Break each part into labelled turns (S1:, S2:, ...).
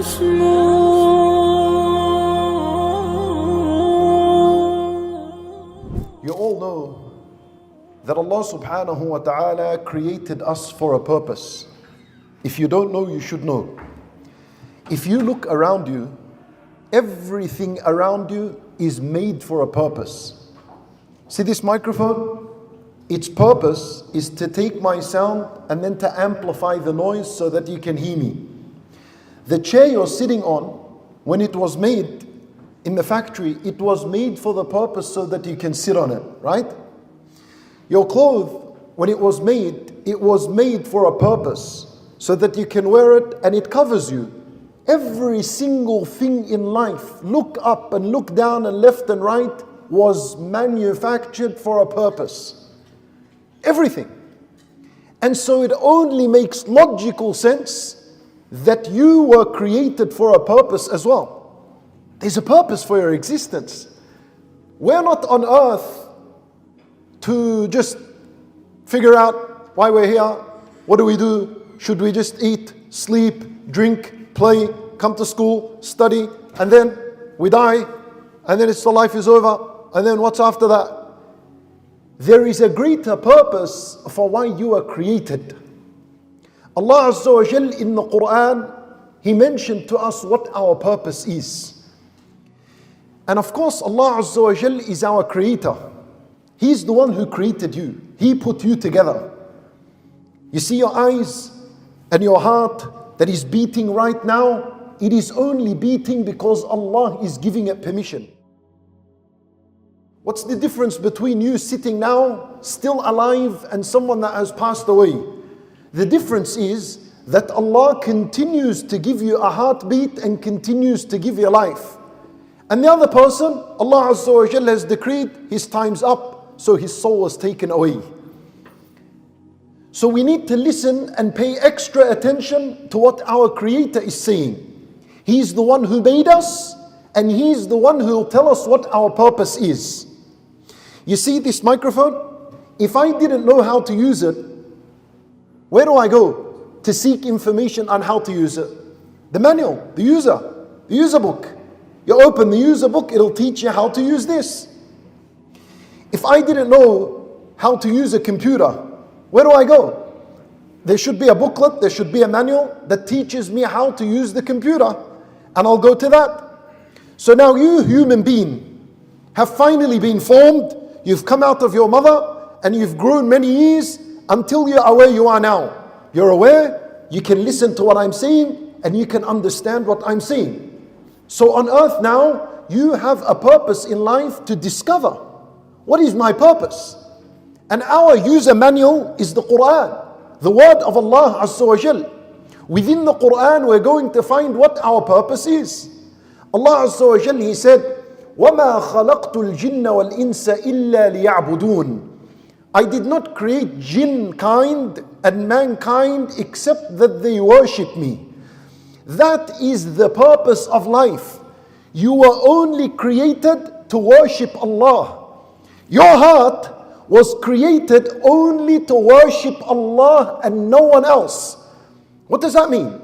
S1: You all know that Allah subhanahu wa ta'ala created us for a purpose. If you don't know, you should know. If you look around you, everything around you is made for a purpose. See this microphone? Its purpose is to take my sound and then to amplify the noise so that you can hear me. The chair you're sitting on, when it was made in the factory, it was made for the purpose so that you can sit on it, right? Your clothes, when it was made for a purpose so that you can wear it and it covers you. Every single thing in life, look up and look down and left and right, was manufactured for a purpose. Everything. And so it only makes logical sense that you were created for a purpose as well. There's a purpose for your existence. We're not on earth to just figure out why we're here. What do we do? Should we just eat, sleep, drink, play, come to school, study, and then we die, and then the life is over, and then what's after that? There is a greater purpose for why you are created. Allah Azza wa Jal in the Quran, He mentioned to us what our purpose is. And of course, Allah Azza wa Jal is our creator. He's the one who created you. He put you together. You see your eyes and your heart that is beating right now, it is only beating because Allah is giving it permission. What's the difference between you sitting now, still alive, and someone that has passed away? The difference is that Allah continues to give you a heartbeat and continues to give you life. And the other person, Allah Azza wa Jalla has decreed his time's up, so his soul was taken away. So we need to listen and pay extra attention to what our Creator is saying. He's the one who made us, and He's the one who will tell us what our purpose is. You see this microphone? If I didn't know how to use it, where do I go to seek information on how to use it? The manual, the user book. You open the user book, it'll teach you how to use this. If I didn't know how to use a computer, where do I go? There should be a booklet, there should be a manual that teaches me how to use the computer, and I'll go to that. So now you, human being, have finally been formed. You've come out of your mother and you've grown many years until you are where you are now. You're aware, you can listen to what I'm saying, and you can understand what I'm saying. So on earth now, you have a purpose in life to discover. What is my purpose? And our user manual is the Quran, the word of Allah Azza wa Jal. Within the Quran, we're going to find what our purpose is. Allah Azza wa Jal, He said, وَمَا خَلَقْتُ الْجِنَّ وَالْإِنسَ إِلَّا لِيَعْبُدُونَ. I did not create jinn kind and mankind except that they worship me. That is the purpose of life. You were only created to worship Allah. Your heart was created only to worship Allah and no one else. What does that mean?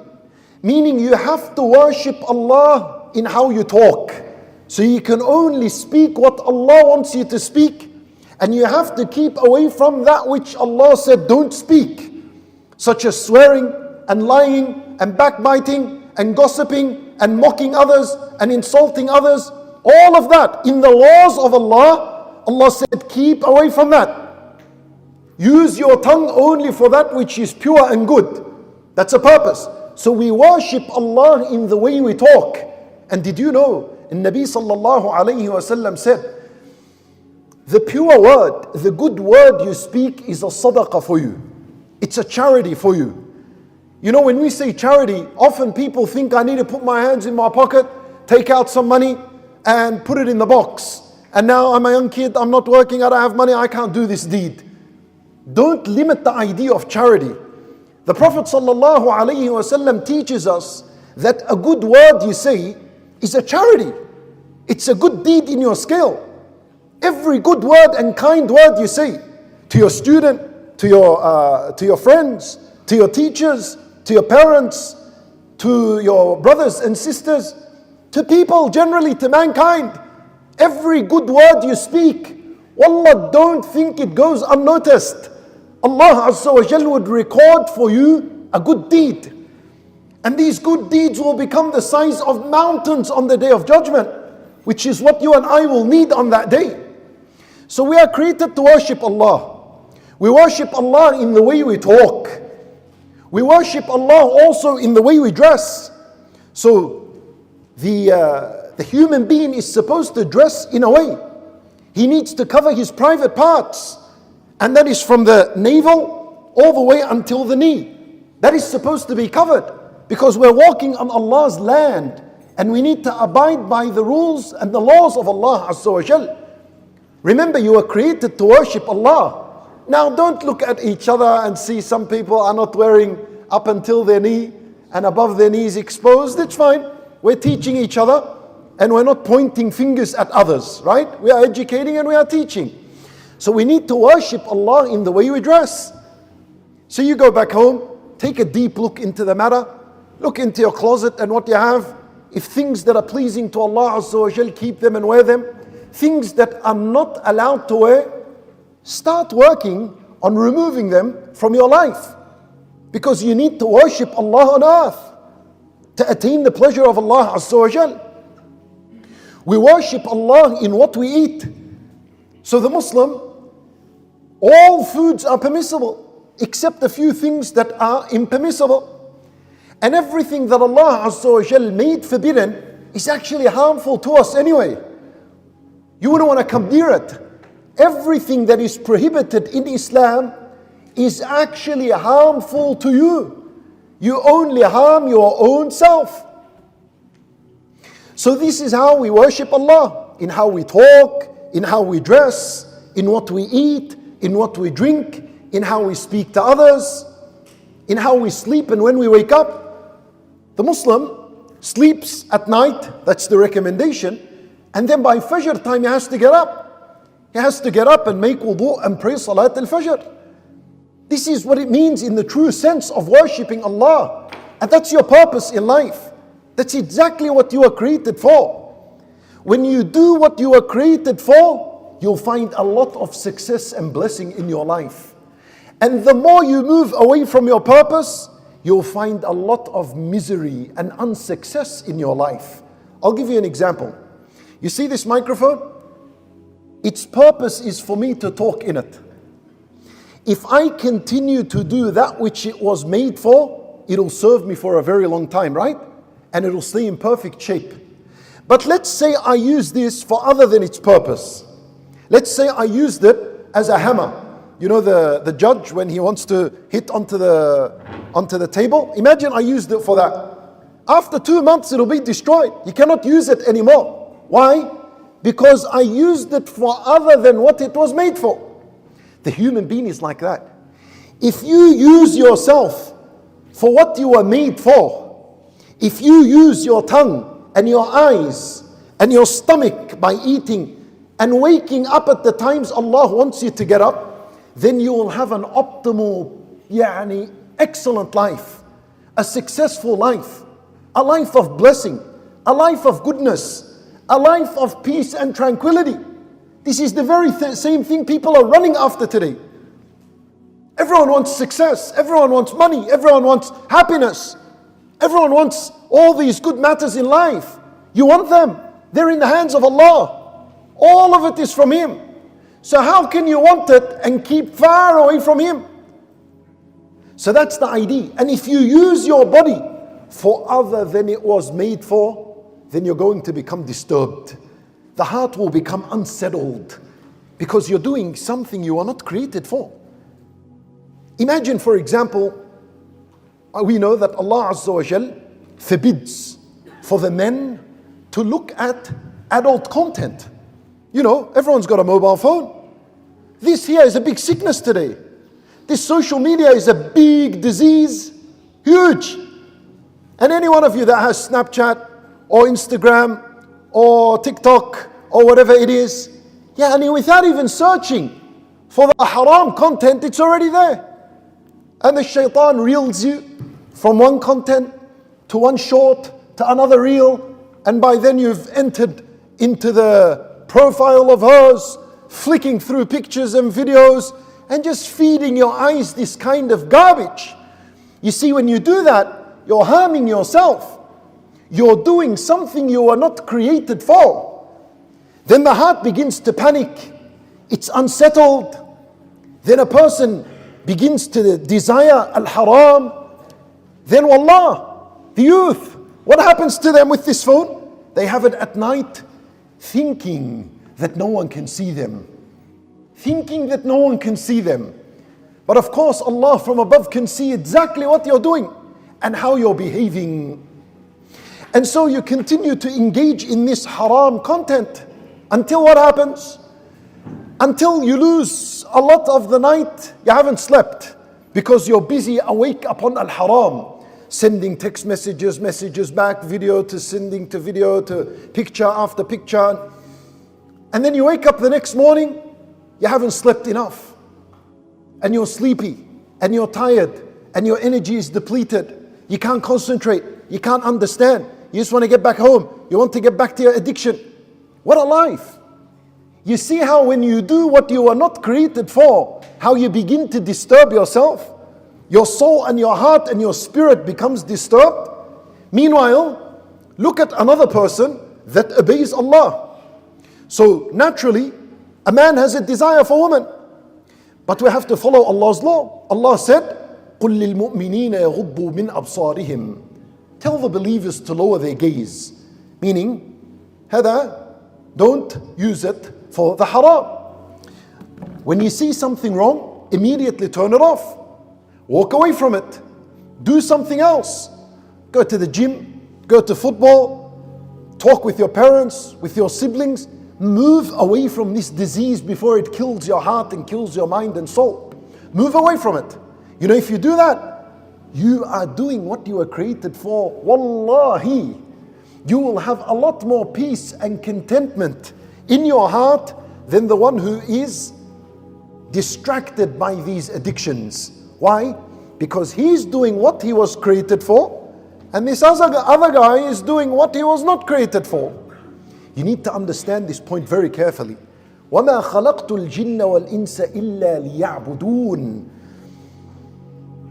S1: Meaning you have to worship Allah in how you talk. So you can only speak what Allah wants you to speak, and you have to keep away from that which Allah said don't speak, such as swearing and lying and backbiting and gossiping and mocking others and insulting others. All of that in the laws of Allah, Allah said keep away from that. Use your tongue only for that which is pure and good. That's a purpose. So we worship Allah in the way we talk. And did you know, Nabi sallallahu alayhi wa sallam said, the pure word, the good word you speak is a sadaqah for you. It's a charity for you. You know, when we say charity, often people think I need to put my hands in my pocket, take out some money and put it in the box. And now I'm a young kid, I'm not working, I don't have money, I can't do this deed. Don't limit the idea of charity. The Prophet sallallahu alayhi wa sallam teaches us that a good word you say is a charity. It's a good deed in your scale. Every good word and kind word you say to your student, to your friends, to your teachers, to your parents, to your brothers and sisters, to people generally, to mankind. Every good word you speak, wallah, don't think it goes unnoticed. Allah Azza wa Jal would record for you a good deed. And these good deeds will become the size of mountains on the day of judgment, which is what you and I will need on that day. So we are created to worship Allah. We worship Allah in the way we talk. We worship Allah also in the way we dress. So the human being is supposed to dress in a way. He needs to cover his private parts. And that is from the navel all the way until the knee. That is supposed to be covered. Because we're walking on Allah's land. And we need to abide by the rules and the laws of Allah Azza wa Jal. Remember, you were created to worship Allah. Now don't look at each other and see some people are not wearing up until their knee and above their knees exposed. It's fine. We're teaching each other and we're not pointing fingers at others, right? We are educating and we are teaching. So we need to worship Allah in the way we dress. So you go back home, take a deep look into the matter, look into your closet and what you have. If things that are pleasing to Allah Azza wa Jal, keep them and wear them. Things that are not allowed to wear, start working on removing them from your life. Because you need to worship Allah on earth to attain the pleasure of Allah Azza wa Jal. We worship Allah in what we eat. So the Muslim, all foods are permissible except a few things that are impermissible. And everything that Allah Azza wa Jal made forbidden is actually harmful to us anyway. You wouldn't want to come near it. Everything that is prohibited in Islam is actually harmful to you. You only harm your own self. So this is how we worship Allah. In how we talk, in how we dress, in what we eat, in what we drink, in how we speak to others, in how we sleep and when we wake up. The Muslim sleeps at night, that's the recommendation, and then by Fajr time he has to get up. He has to get up and make wudu and pray Salat al-Fajr. This is what it means in the true sense of worshipping Allah. And that's your purpose in life. That's exactly what you were created for. When you do what you were created for, you'll find a lot of success and blessing in your life. And the more you move away from your purpose, you'll find a lot of misery and unsuccess in your life. I'll give you an example. You see this microphone? Its purpose is for me to talk in it. If I continue to do that which it was made for, it'll serve me for a very long time, right? And it'll stay in perfect shape. But let's say I use this for other than its purpose. Let's say I used it as a hammer. You know the judge when he wants to hit onto the table? Imagine I used it for that. After 2 months it'll be destroyed. You cannot use it anymore. Why? Because I used it for other than what it was made for. The human being is like that. If you use yourself for what you were made for, if you use your tongue and your eyes and your stomach by eating and waking up at the times Allah wants you to get up, then you will have an optimal, excellent life, a successful life, a life of blessing, a life of goodness, a life of peace and tranquility. This is the very same thing people are running after today. Everyone wants success, everyone wants money, everyone wants happiness, everyone wants all these good matters in life. You want them, they're in the hands of Allah. All of it is from Him. So how can you want it and keep far away from Him? So that's the idea. And if you use your body for other than it was made for, then you're going to become disturbed. The heart will become unsettled because you're doing something you are not created for. Imagine, for example, we know that Allah Azza wa Jal forbids for the men to look at adult content. You know, everyone's got a mobile phone. This here is a big sickness today. This social media is a big disease, huge. And any one of you that has Snapchat or Instagram or TikTok or whatever it is, without even searching for the haram content, it's already there. And the shaitan reels you from one content to one short, to another reel, and by then you've entered into the profile of hers, flicking through pictures and videos, and just feeding your eyes this kind of garbage. You see, when you do that, you're harming yourself. You're doing something you are not created for. Then the heart begins to panic. It's unsettled. Then a person begins to desire al-haram. Then wallah, the youth, what happens to them with this phone? They have it at night, thinking that no one can see them. Thinking that no one can see them. But of course, Allah from above can see exactly what you're doing and how you're behaving. And so you continue to engage in this haram content until what happens? Until you lose a lot of the night, you haven't slept because you're busy awake upon al-haram. Sending text messages, messages back, video to sending to video to picture after picture. And then you wake up the next morning, you haven't slept enough. And you're sleepy, and you're tired, and your energy is depleted. You can't concentrate, you can't understand. You just want to get back home. You want to get back to your addiction. What a life. You see how when you do what you are not created for, how you begin to disturb yourself? Your soul and your heart and your spirit becomes disturbed. Meanwhile, look at another person that obeys Allah. So naturally, a man has a desire for women. But we have to follow Allah's law. Allah said, قُلْ لِلْمُؤْمِنِينَ يَغُضُّوا مِنْ أَبْصَارِهِمْ. Tell the believers to lower their gaze. Meaning, هذا, don't use it for the haram. When you see something wrong, immediately turn it off. Walk away from it. Do something else. Go to the gym, go to football, talk with your parents, with your siblings. Move away from this disease before it kills your heart and kills your mind and soul. Move away from it. You know, if you do that, you are doing what you were created for. Wallahi, you will have a lot more peace and contentment in your heart than the one who is distracted by these addictions. Why? Because he's doing what he was created for, and this other guy is doing what he was not created for. You need to understand this point very carefully. وَمَا خَلَقْتُ الْجِنَّ وَالْإِنسَ إِلَّا لِيَعْبُدُونَ.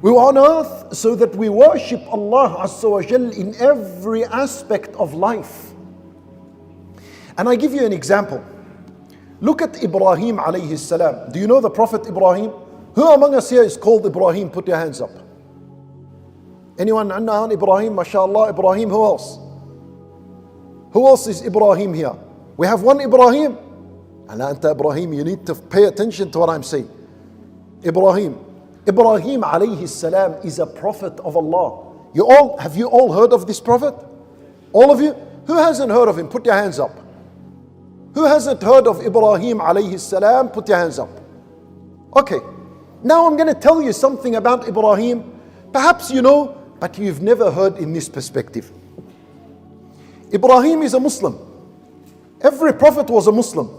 S1: We were on earth so that we worship Allah Azza wa Jal in every aspect of life. And I give you an example. Look at Ibrahim alayhi salam. Do you know the Prophet Ibrahim? Who among us here is called Ibrahim? Put your hands up. Anyone? Ibrahim, mashallah. Ibrahim, who else? Who else is Ibrahim here? We have one Ibrahim. Ala anta Ibrahim, you need to pay attention to what I'm saying. Ibrahim alayhi salam is a prophet of Allah. Have you all heard of this prophet? All of you? Who hasn't heard of him? Put your hands up. Who hasn't heard of Ibrahim alayhi salam? Put your hands up. Okay. Now I'm going to tell you something about Ibrahim. Perhaps you know, but you've never heard in this perspective. Ibrahim is a Muslim. Every prophet was a Muslim.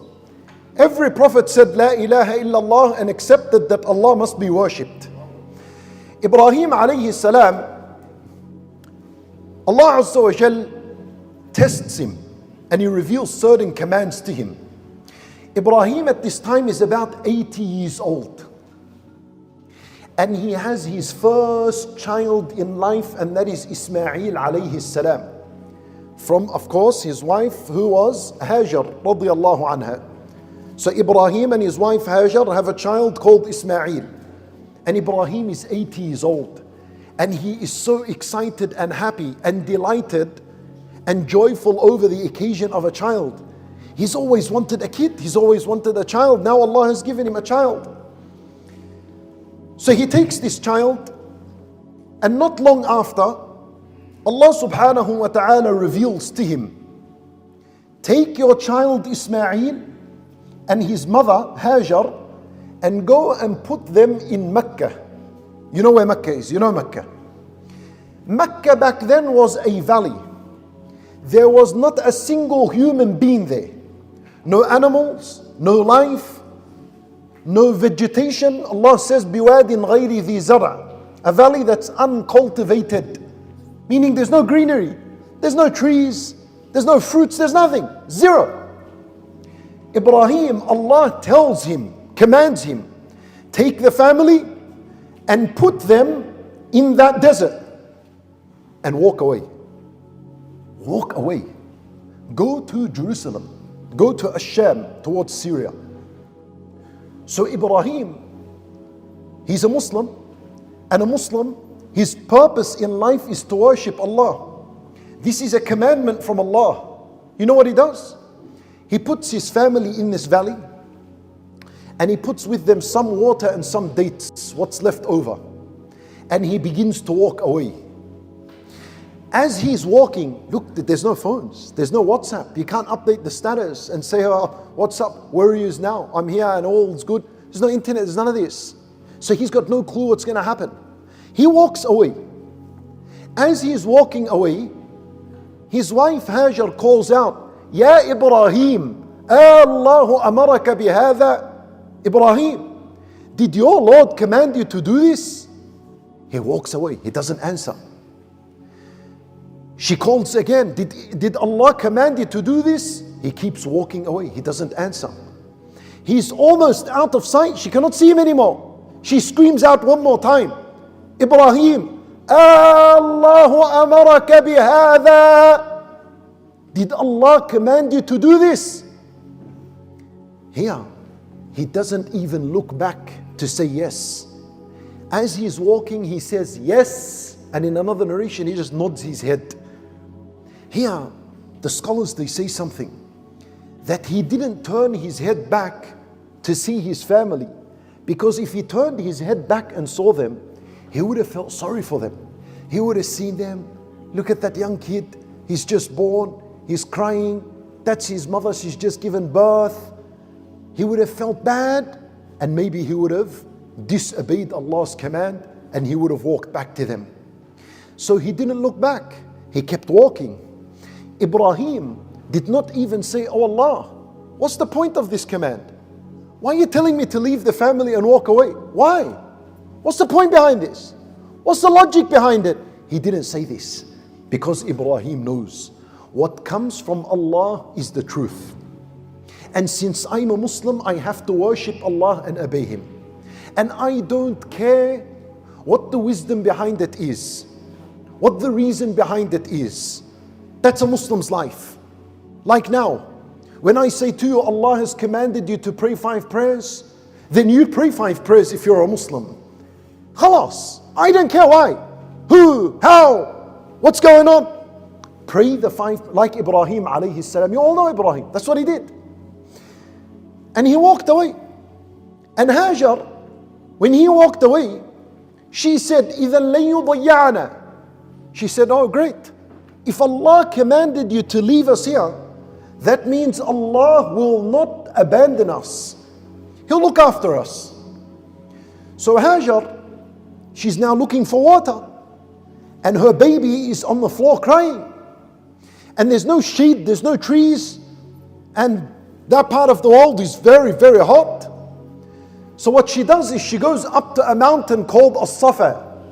S1: Every prophet said La ilaha illallah and accepted that Allah must be worshipped. Ibrahim alayhi salam, Allah Azza wa Jal tests him and he reveals certain commands to him. Ibrahim at this time is about 80 years old. And he has his first child in life, and that is Ismail alayhi salam. From, of course, his wife who was Hajar radiyallahu anha. So Ibrahim and his wife Hajar have a child called Ismail. And Ibrahim is 80 years old. And he is so excited and happy and delighted and joyful over the occasion of a child. He's always wanted a kid. He's always wanted a child. Now Allah has given him a child. So he takes this child, and not long after, Allah subhanahu wa ta'ala reveals to him, take your child Ismail and his mother Hajar and go and put them in Mecca. You know where Mecca is? You know Mecca. Mecca back then was a valley. There was not a single human being there. No animals, no life, no vegetation. Allah says, بِوَادٍ غَيْرِ ذِي زَرْعٍ. A valley that's uncultivated. Meaning there's no greenery, there's no trees, there's no fruits, there's nothing. Zero. Ibrahim, Allah tells him, commands him, take the family and put them in that desert and walk away. Walk away. Go to Jerusalem. Go to Asham, towards Syria. So Ibrahim, he's a Muslim, and a Muslim, his purpose in life is to worship Allah. This is a commandment from Allah. You know what he does? He puts his family in this valley, and he puts with them some water and some dates, what's left over. And he begins to walk away. As he's walking, look, there's no phones, there's no WhatsApp. You can't update the status and say, oh, what's up, where are you now? I'm here and all's good. There's no internet, there's none of this. So he's got no clue what's going to happen. He walks away. As he's walking away, his wife Hajar calls out, Ya Ibrahim, Allahu amaraka bihadha. Ibrahim, did your Lord command you to do this? He walks away, he doesn't answer. She calls again, did Allah command you to do this? He keeps walking away, he doesn't answer. He's almost out of sight, she cannot see him anymore. She screams out one more time, Ibrahim, Allahu amaraka bihadha. Did Allah command you to do this? Here, he doesn't even look back to say yes. As he's walking, he says yes, and in another narration, he just nods his head. Here, the scholars, they say something, that he didn't turn his head back to see his family, because if he turned his head back and saw them, he would have felt sorry for them. He would have seen them, look at that young kid, he's just born, he's crying, that's his mother, she's just given birth. He would have felt bad, and maybe he would have disobeyed Allah's command, and he would have walked back to them. So he didn't look back, he kept walking. Ibrahim did not even say, oh Allah, what's the point of this command? Why are you telling me to leave the family and walk away? Why? What's the point behind this? What's the logic behind it? He didn't say this because Ibrahim knows what comes from Allah is the truth. And since I'm a Muslim, I have to worship Allah and obey Him. And I don't care what the wisdom behind it is, what the reason behind it is. That's a Muslim's life. Like now, when I say to you, Allah has commanded you to pray 5 prayers, then you pray 5 prayers if you're a Muslim. Khalas, I don't care why, who, how, what's going on. Pray the 5, like Ibrahim alayhi salam. You all know Ibrahim, that's what he did. And he walked away. And Hajar, when he walked away, she said, إِذًا لَن يُضَيَّعَنَا. She said, oh great. If Allah commanded you to leave us here, that means Allah will not abandon us. He'll look after us. So Hajar, she's now looking for water. And her baby is on the floor crying. And there's no shade, there's no trees. And that part of the world is very, very hot. So what she does is she goes up to a mountain called As-Safa.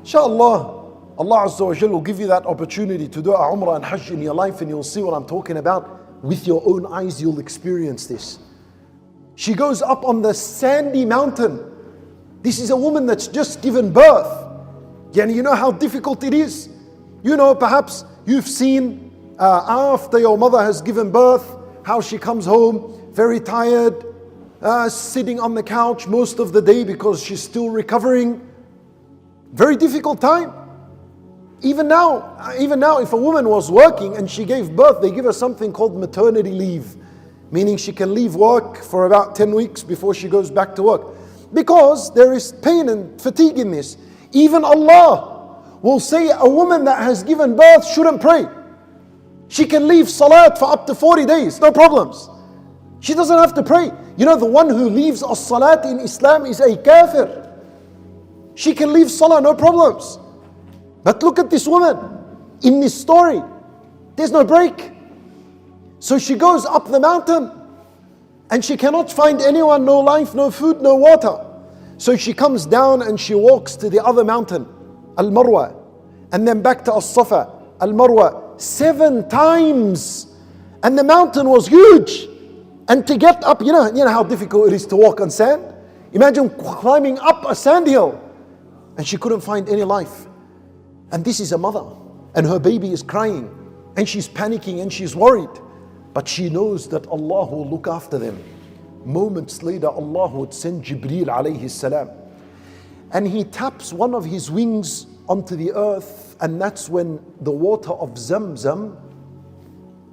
S1: Inshallah, Allah Azza wa Jal will give you that opportunity to do a Umrah and Hajj in your life, and you'll see what I'm talking about. With your own eyes, you'll experience this. She goes up on the sandy mountain. This is a woman that's just given birth. And you know how difficult it is. You know, perhaps you've seen after your mother has given birth, how she comes home very tired, sitting on the couch most of the day because she's still recovering. Very difficult time. Even now, if a woman was working and she gave birth, they give her something called maternity leave, meaning she can leave work for about 10 weeks before she goes back to work. Because there is pain and fatigue in this. Even Allah will say a woman that has given birth shouldn't pray. She can leave salat for up to 40 days, no problems. She doesn't have to pray. You know, the one who leaves as-salat in Islam is a kafir. She can leave salah, no problems. But look at this woman in this story. There's no break. So she goes up the mountain and she cannot find anyone, no life, no food, no water. So she comes down and she walks to the other mountain, Al-Marwa. and then back to As-Safa, Al-Marwa, 7 times. And the mountain was huge. And to get up, you know how difficult it is to walk on sand? Imagine climbing up a sand hill. And she couldn't find any life. And this is a mother. And her baby is crying. And she's panicking and she's worried. But she knows that Allah will look after them. Moments later, Allah would send Jibreel alayhi salam. And he taps one of his wings onto the earth. And that's when the water of Zamzam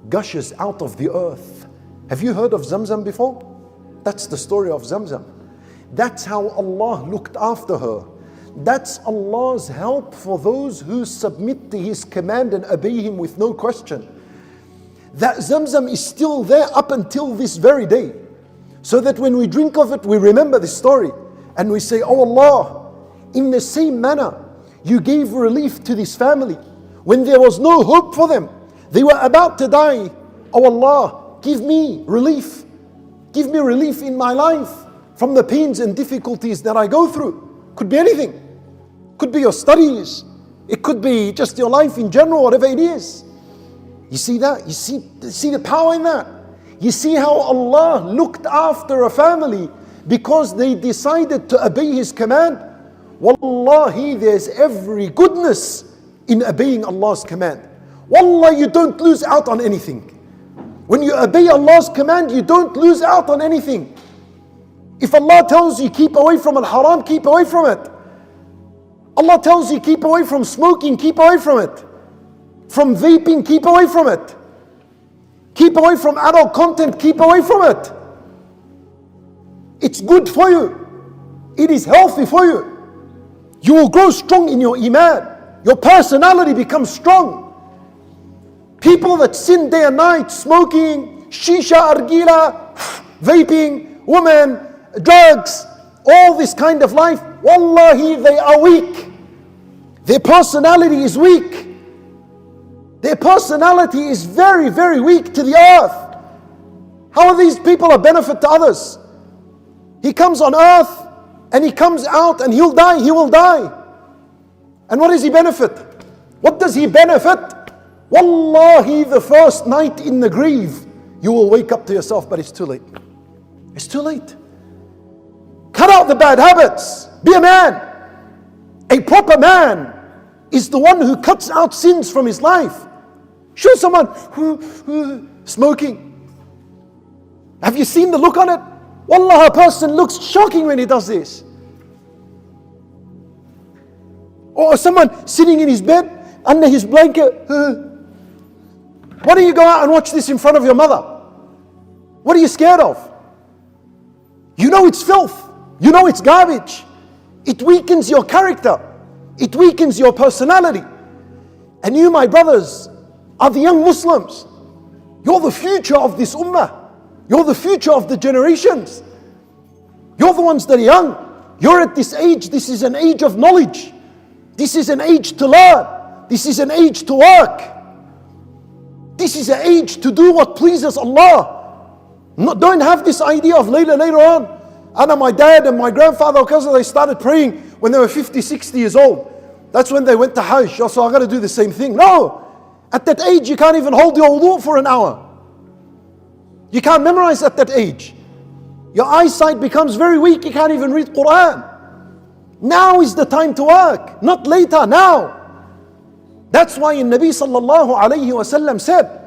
S1: gushes out of the earth. Have you heard of Zamzam before? That's the story of Zamzam. That's how Allah looked after her. That's Allah's help for those who submit to His command and obey Him with no question. That Zamzam is still there up until this very day. So that when we drink of it, we remember this story. And we say, oh Allah, in the same manner, you gave relief to this family. When there was no hope for them, they were about to die. Oh Allah, give me relief. Give me relief in my life from the pains and difficulties that I go through. Could be anything. Could be your studies. It could be just your life in general, whatever it is. You see that? You see the power in that? You see how Allah looked after a family because they decided to obey His command? Wallahi, there's every goodness in obeying Allah's command. Wallah, you don't lose out on anything. When you obey Allah's command, you don't lose out on anything. If Allah tells you keep away from al-haram, keep away from it. Allah tells you keep away from smoking, keep away from it. From vaping, keep away from it. Keep away from adult content, keep away from it. It's good for you. It is healthy for you. You will grow strong in your iman. Your personality becomes strong. People that sin day and night, smoking, shisha, argila, vaping, women, drugs, all this kind of life, wallahi, they are weak. Their personality is weak. Their personality is very, very weak to the earth. How are these people a benefit to others? He comes on earth and he comes out and he'll die, he will die. And what does he benefit? What does he benefit? Wallahi, the first night in the grave, you will wake up to yourself, but it's too late. It's too late. Cut out the bad habits. Be a man. A proper man is the one who cuts out sins from his life. Show someone smoking. Have you seen the look on it? Wallah, a person looks shocking when he does this. Or someone sitting in his bed, under his blanket. Why don't you go out and watch this in front of your mother? What are you scared of? You know it's filth. You know it's garbage. It weakens your character. It weakens your personality. And you, my brothers, are the young Muslims. You're the future of this ummah. You're the future of the generations. You're the ones that are young. You're at this age. This is an age of knowledge. This is an age to learn. This is an age to work. This is an age to do what pleases Allah. Don't have this idea of later on. I know my dad and my grandfather, because they started praying when they were 50, 60 years old. That's when they went to Hajj. So I got to do the same thing. No. At that age, you can't even hold your wudu for an hour. You can't memorize at that age. Your eyesight becomes very weak. You can't even read Quran. Now is the time to work, not later, now. That's why Nabi sallallahu alayhi wasallam said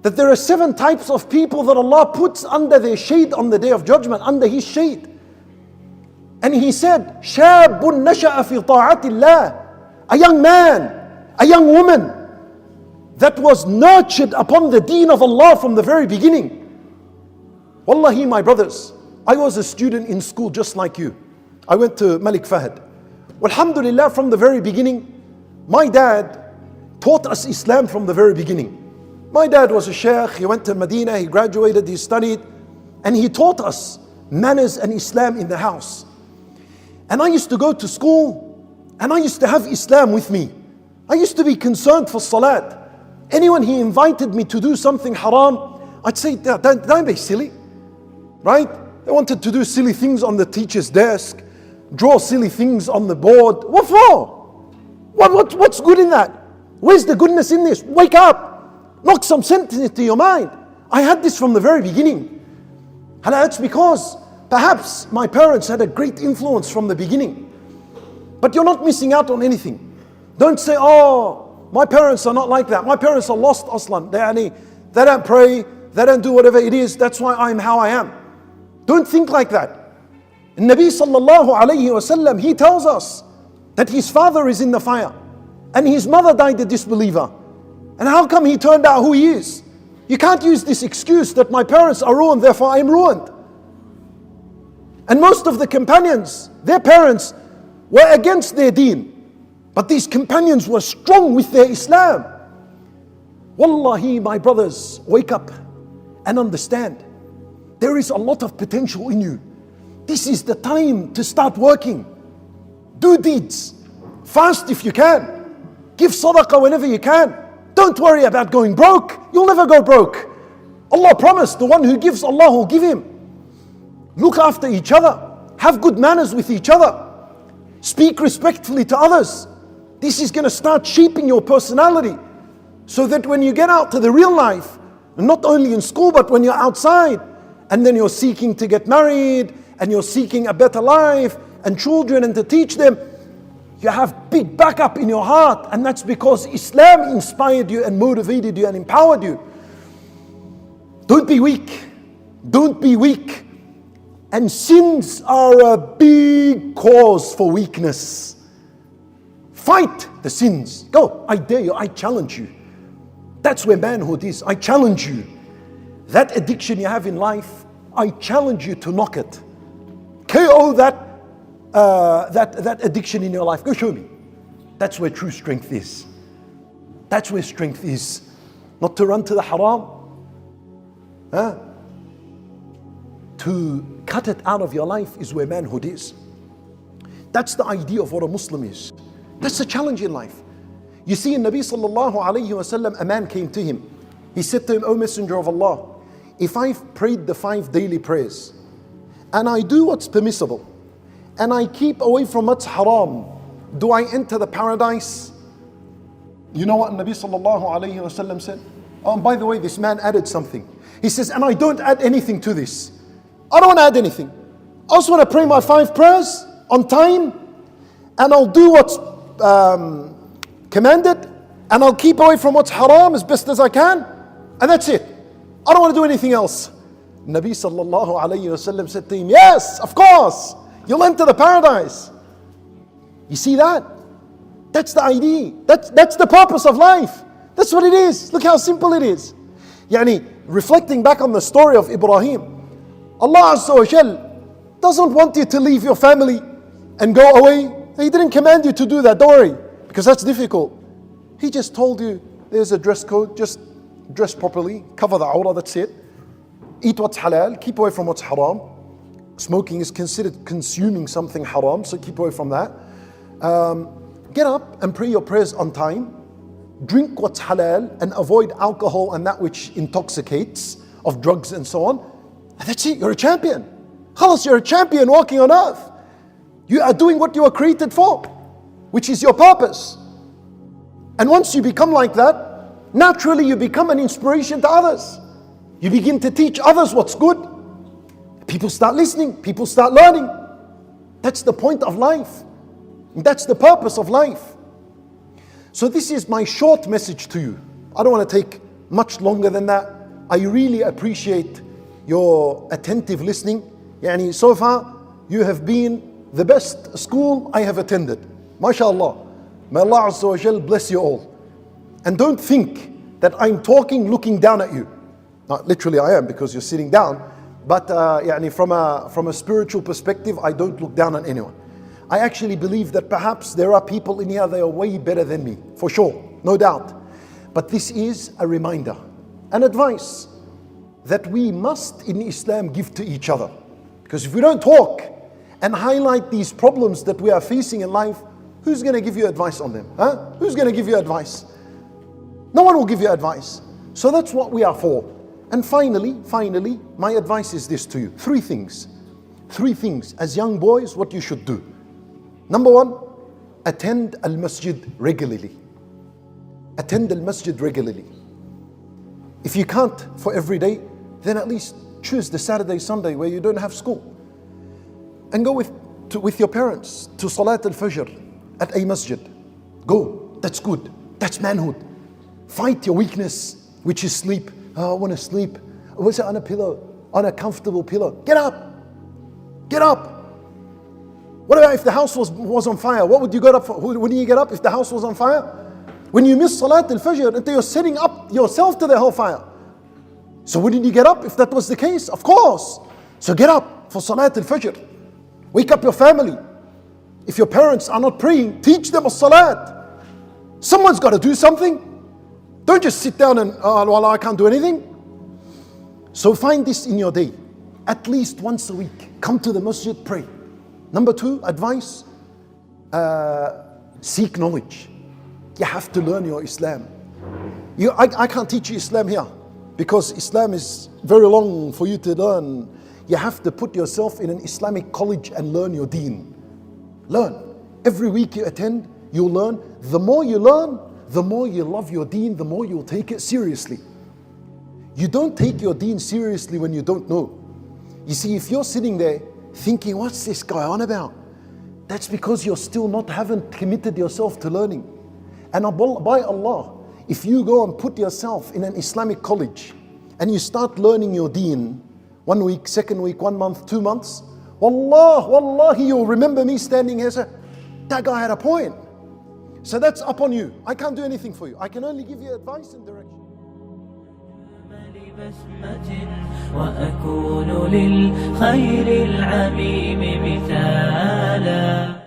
S1: that there are 7 types of people that Allah puts under their shade on the day of judgment, under His shade. And He said, شَابٌ نَشَأَ فِي طَاعَةِ اللَّهِ, a young man, a young woman that was nurtured upon the deen of Allah from the very beginning. Wallahi, my brothers, I was a student in school just like you. I went to Malik Fahd. Alhamdulillah, from the very beginning, my dad taught us Islam from the very beginning. My dad was a sheikh, he went to Medina, he graduated, he studied, and he taught us manners and Islam in the house. And I used to go to school, and I used to have Islam with me. I used to be concerned for salat. Anyone he invited me to do something haram, I'd say, don't be silly, right? They wanted to do silly things on the teacher's desk, draw silly things on the board. What for? What's good in that? Where's the goodness in this? Wake up. Knock some sense into your mind. I had this from the very beginning. And that's because perhaps my parents had a great influence from the beginning. But you're not missing out on anything. Don't say, oh, my parents are not like that. My parents are lost aslan. They don't pray. They don't do whatever it is. That's why I'm how I am. Don't think like that. And Nabi sallallahu alayhi wasallam, he tells us that his father is in the fire and his mother died a disbeliever. And how come he turned out who he is? You can't use this excuse that my parents are ruined, therefore I'm ruined. And most of the companions, their parents were against their deen. But these companions were strong with their Islam. Wallahi, my brothers, wake up and understand. There is a lot of potential in you. This is the time to start working. Do deeds. Fast if you can. Give sadaqah whenever you can. Don't worry about going broke. You'll never go broke. Allah promised the one who gives, Allah will give him. Look after each other. Have good manners with each other. Speak respectfully to others. This is going to start shaping your personality so that when you get out to the real life, not only in school but when you're outside, and then you're seeking to get married and you're seeking a better life and children and to teach them, you have big backup in your heart, and that's because Islam inspired you and motivated you and empowered you. Don't be weak. Don't be weak. And sins are a big cause for weakness. Fight the sins. Go, I dare you, I challenge you. That's where manhood is. I challenge you. That addiction you have in life, I challenge you to knock it. KO that addiction in your life. Go show me. That's where true strength is. That's where strength is. Not to run to the haram. To cut it out of your life is where manhood is. That's the idea of what a Muslim is. That's the challenge in life. You see, in Nabi sallallahu alayhi wasallam, a man came to him. He said to him, O Messenger of Allah, if I've prayed the 5 daily prayers and I do what's permissible and I keep away from what's haram, do I enter the paradise? You know what Nabi sallallahu alayhi wasallam said? Oh, and by the way, this man added something. He says, and I don't add anything to this. I don't want to add anything. I just want to pray my 5 prayers on time, and I'll do what's commanded, and I'll keep away from what's haram as best as I can, and that's it. I don't want to do anything else. Nabi sallallahu alayhi wasallam said to him, yes, of course, you'll enter the paradise. You see that? That's the idea. That's the purpose of life. That's what it is. Look how simple it is. Yani, reflecting back on the story of Ibrahim, Allah Azza wa Jal doesn't want you to leave your family and go away. He didn't command you to do that, don't worry, because that's difficult. He just told you there's a dress code, just dress properly, cover the awrah, that's it. Eat what's halal, keep away from what's haram. Smoking is considered consuming something haram, so keep away from that. Get up and pray your prayers on time. Drink what's halal and avoid alcohol and that which intoxicates, of drugs and so on. And that's it, you're a champion. Khalas, you're a champion walking on earth. You are doing what you were created for, which is your purpose. And once you become like that, naturally you become an inspiration to others. You begin to teach others what's good. People start listening, people start learning. That's the point of life. That's the purpose of life. So this is my short message to you. I don't want to take much longer than that. I really appreciate your attentive listening. Yani, so far, you have been the best school I have attended. MashaAllah. May Allah Azza wa Jal bless you all. And don't think that I'm talking looking down at you. Not literally I am, because you're sitting down. But yani, from a spiritual perspective, I don't look down on anyone. I actually believe that perhaps there are people in here that are way better than me, for sure, no doubt. But this is a reminder, an advice that we must in Islam give to each other. Because if we don't talk and highlight these problems that we are facing in life, who's going to give you advice on them? Who's going to give you advice? No one will give you advice. So that's what we are for. And finally, my advice is this to you. 3 things. 3 things as young boys, what you should do. Number 1, attend al-masjid regularly. Attend al-masjid regularly. If you can't for every day, then at least choose the Saturday, Sunday where you don't have school. And go with your parents to Salat al-Fajr at a masjid. Go, that's good, that's manhood. Fight your weakness, which is sleep. Oh, I want to sleep. I want to sit on a pillow, on a comfortable pillow. Get up, get up. What about if the house was on fire? What would you get up for? Wouldn't you get up if the house was on fire? When you miss Salat al-Fajr, until you're setting up yourself to the hellfire. So wouldn't you get up if that was the case? Of course. So get up for Salat al-Fajr. Wake up your family. If your parents are not praying, teach them a salat. Someone's got to do something. Don't just sit down and, oh, well, I can't do anything. So find this in your day. At least once a week, come to the masjid, pray. Number 2, advice, seek knowledge. You have to learn your Islam. I can't teach you Islam here because Islam is very long for you to learn. You have to put yourself in an Islamic college and learn your deen. Learn. Every week you attend, you'll learn. The more you learn, the more you love your deen, the more you'll take it seriously. You don't take your deen seriously when you don't know. You see, if you're sitting there thinking, what's this guy on about? That's because you haven't committed yourself to learning. And by Allah, if you go and put yourself in an Islamic college and you start learning your deen, 1 week, 2nd week, 1 month, 2 months, wallahi, you'll remember me standing here and say, that guy had a point. So that's up on you. I can't do anything for you. I can only give you advice and direction.
S2: وأكون للخير العميم مثالا